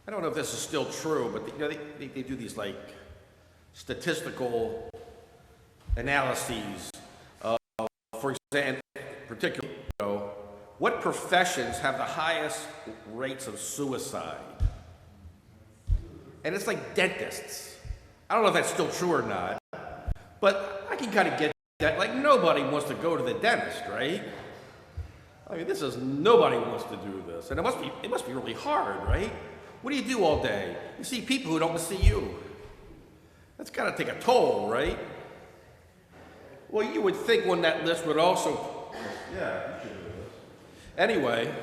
I don't know if this is still true, but they do these like statistical analyses of, for example, particularly, what professions have the highest rates of suicide? And it's like dentists. I don't know if that's still true or not, but I can kind of get that. Like, nobody wants to go to the dentist, right? I mean, nobody wants to do this. And it must be really hard, right? What do you do all day? You see people who don't see you. That's got to take a toll, right? Well, you would think on that list would also, yeah, you should do this. Anyway,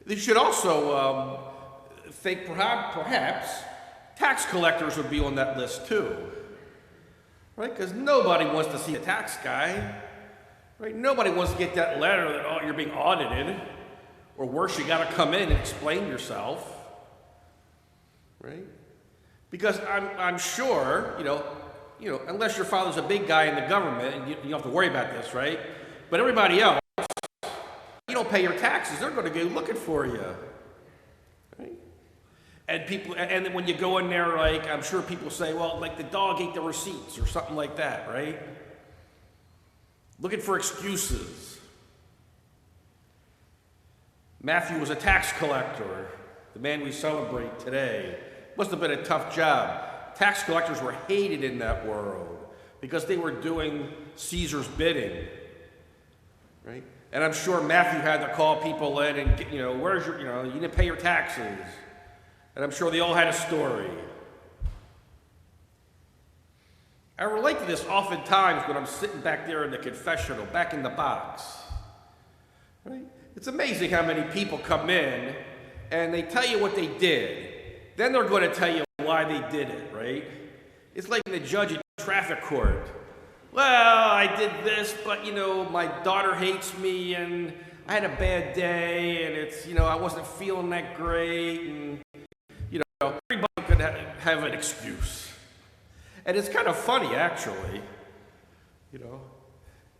you should also think perhaps tax collectors would be on that list too, right? Because nobody wants to see a tax guy, right? Nobody wants to get that letter that, oh, you're being audited, or worse, you got to come in and explain yourself, right? Because I'm sure, unless your father's a big guy in the government, and you don't have to worry about this, right? But everybody else, you don't pay your taxes, they're going to go looking for you, right? And then when you go in there, like, I'm sure people say, well, like the dog ate the receipts or something like that, right? Looking for excuses. Matthew was a tax collector, the man we celebrate today. Must have been a tough job. Tax collectors were hated in that world because they were doing Caesar's bidding, right? And I'm sure Matthew had to call people in and, where's your, you didn't pay your taxes. And I'm sure they all had a story. I relate to this oftentimes when I'm sitting back there in the confessional, back in the box, right? It's amazing how many people come in and they tell you what they did. Then they're going to tell you why they did it, right? It's like the judge in traffic court. Well, I did this, but, my daughter hates me, and I had a bad day, and it's, I wasn't feeling that great, and, everybody could have an excuse. And it's kind of funny, actually,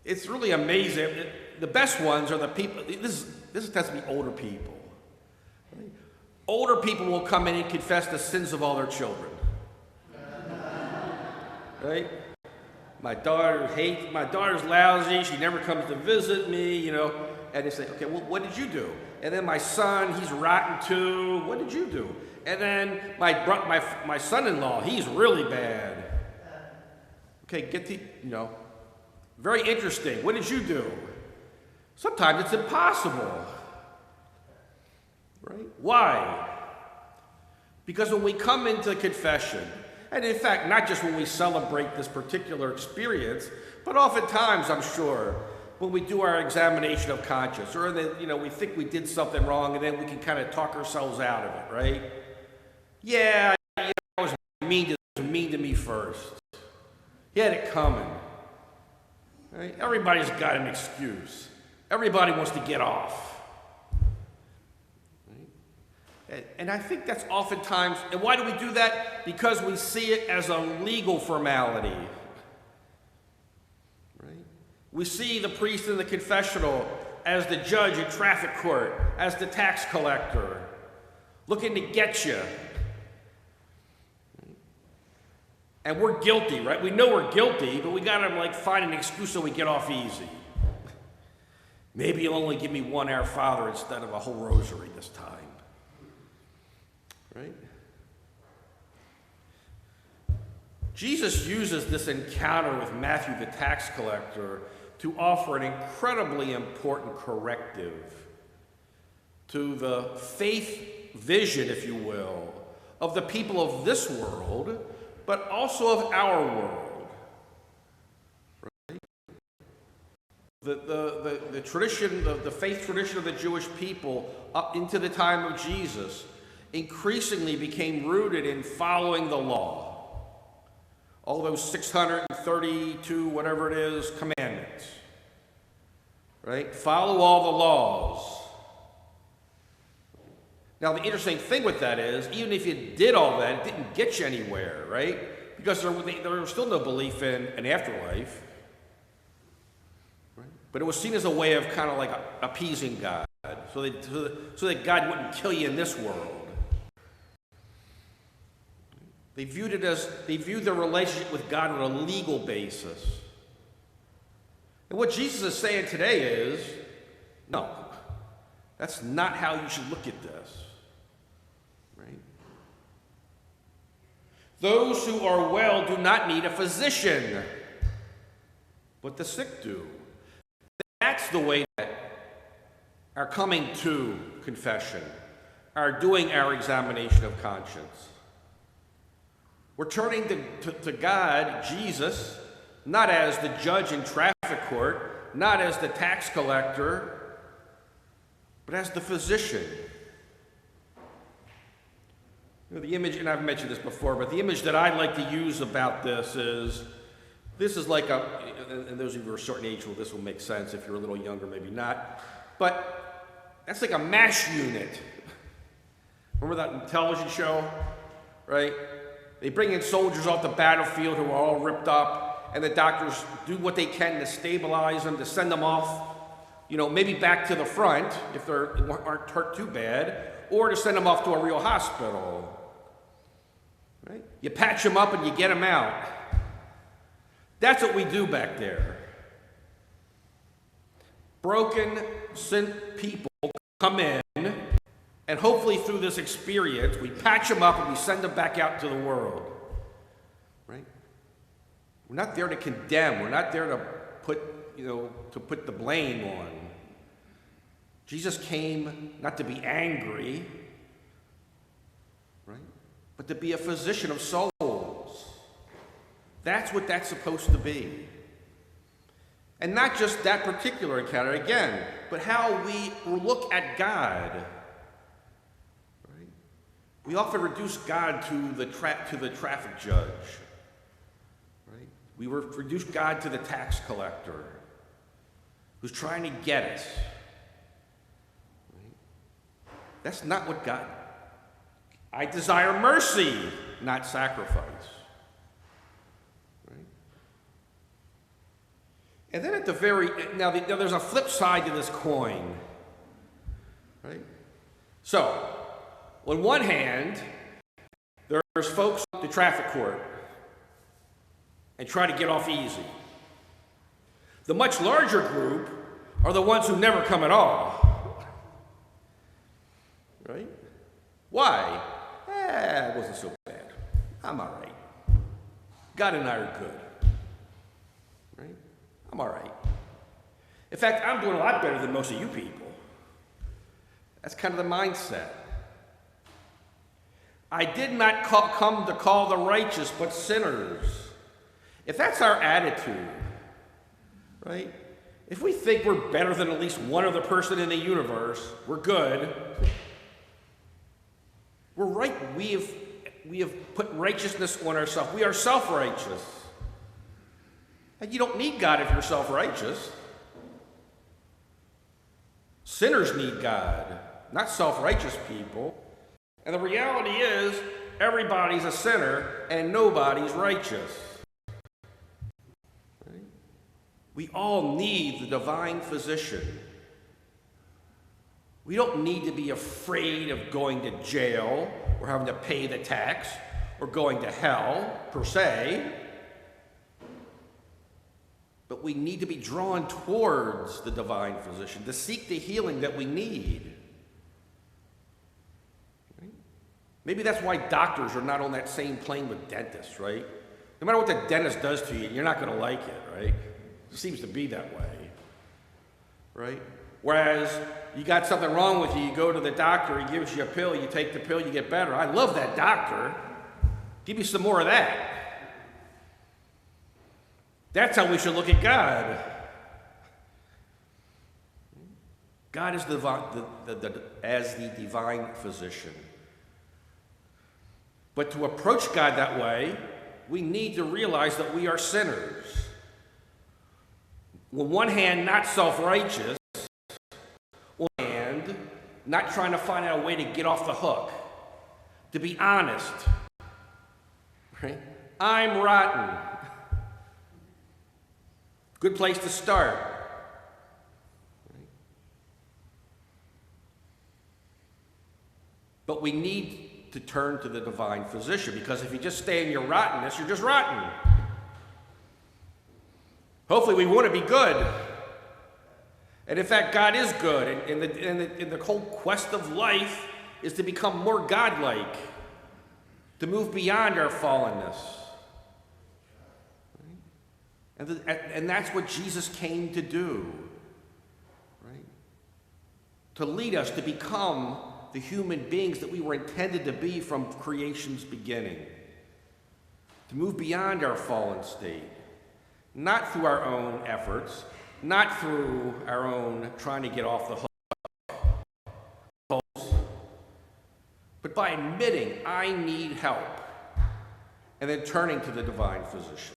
It's really amazing. The best ones are the people, this tends to be older people. Right? Older people will come in and confess the sins of all their children. Right? My daughter's lousy, she never comes to visit me, and they say, okay, well, what did you do? And then my son, he's rotten too, what did you do? And then my son-in-law, he's really bad. Okay, very interesting. What did you do? Sometimes it's impossible. Right? Why? Because when we come into confession, and in fact, not just when we celebrate this particular experience, but oftentimes, I'm sure, when we do our examination of conscience, or we think we did something wrong, and then we can kind of talk ourselves out of it, right? Yeah, I was mean to me first. He had it coming. Right? Everybody's got an excuse. Everybody wants to get off. Right? And I think that's oftentimes, and why do we do that? Because we see it as a legal formality. Right? We see the priest in the confessional as the judge in traffic court, as the tax collector, looking to get you. And we're guilty, right? We know we're guilty, but we gotta find an excuse so we get off easy. Maybe you'll only give me one Our Father instead of a whole rosary this time. Right? Jesus uses this encounter with Matthew the tax collector to offer an incredibly important corrective to the faith vision, if you will, of the people of this world, but also of our world. Right? The tradition, the faith tradition of the Jewish people up into the time of Jesus increasingly became rooted in following the law. All those 632, whatever it is, commandments. Right? Follow all the laws. Now, the interesting thing with that is, even if you did all that, it didn't get you anywhere, right? Because there was still no belief in an afterlife. Right? But it was seen as a way of kind of like appeasing God. so that God wouldn't kill you in this world. They viewed their relationship with God on a legal basis. And what Jesus is saying today is, no, that's not how you should look at this. Right? Those who are well do not need a physician, but the sick do. That's the way that our coming to confession, our doing our examination of conscience. We're turning to God, Jesus, not as the judge in traffic court, not as the tax collector, but as the physician. You know, the image, and I've mentioned this before, but the image that I like to use about this is like and those of you who are a certain age, well, this will make sense. If you're a little younger, maybe not. But that's like a MASH unit. Remember that television show, right? They bring in soldiers off the battlefield who are all ripped up, and the doctors do what they can to stabilize them, to send them off, maybe back to the front if they aren't hurt too bad, or to send them off to a real hospital. Right? You patch them up and you get them out. That's what we do back there. Broken, sin people come in, and hopefully through this experience, we patch them up and we send them back out to the world. Right? We're not there to condemn. We're not there to put the blame on. Jesus came not to be angry, right? But to be a physician of souls. That's what that's supposed to be. And not just that particular encounter, again, but how we look at God. Right? We often reduce God to the traffic judge. Right? We reduce God to the tax collector who's trying to get us. Right? That's not what God. I desire mercy, not sacrifice. And then now there's a flip side to this coin, right? So, on one hand, there's folks at the traffic court and try to get off easy. The much larger group are the ones who never come at all, right? Why? It wasn't so bad. I'm all right. God and I are good. I'm all right. In fact, I'm doing a lot better than most of you people. That's kind of the mindset. I did not come to call the righteous, but sinners. If that's our attitude, right? If we think we're better than at least one other person in the universe, we're good. We're right. We have put righteousness on ourselves. We are self-righteous. And you don't need God if you're self-righteous. Sinners need God, not self-righteous people. And the reality is, everybody's a sinner and nobody's righteous. Right? We all need the divine physician. We don't need to be afraid of going to jail or having to pay the tax or going to hell, per se. But we need to be drawn towards the divine physician to seek the healing that we need. Right? Maybe that's why doctors are not on that same plane with dentists, right? No matter what the dentist does to you, you're not going to like it, right? It seems to be that way, right? Whereas you got something wrong with you, you go to the doctor, he gives you a pill, you take the pill, you get better. I love that doctor. Give me some more of that. That's how we should look at God. God is as the divine physician. But to approach God that way, we need to realize that we are sinners. On one hand, not self-righteous. On the other hand, not trying to find out a way to get off the hook. To be honest. Right? I'm rotten. Good place to start. But we need to turn to the divine physician, because if you just stay in your rottenness, you're just rotten. Hopefully we want to be good. And in fact, God is good. And the whole quest of life is to become more godlike, to move beyond our fallenness. And that's what Jesus came to do, right? To lead us to become the human beings that we were intended to be from creation's beginning. To move beyond our fallen state, not through our own efforts, not through our own trying to get off the hook, but by admitting I need help, and then turning to the divine physician.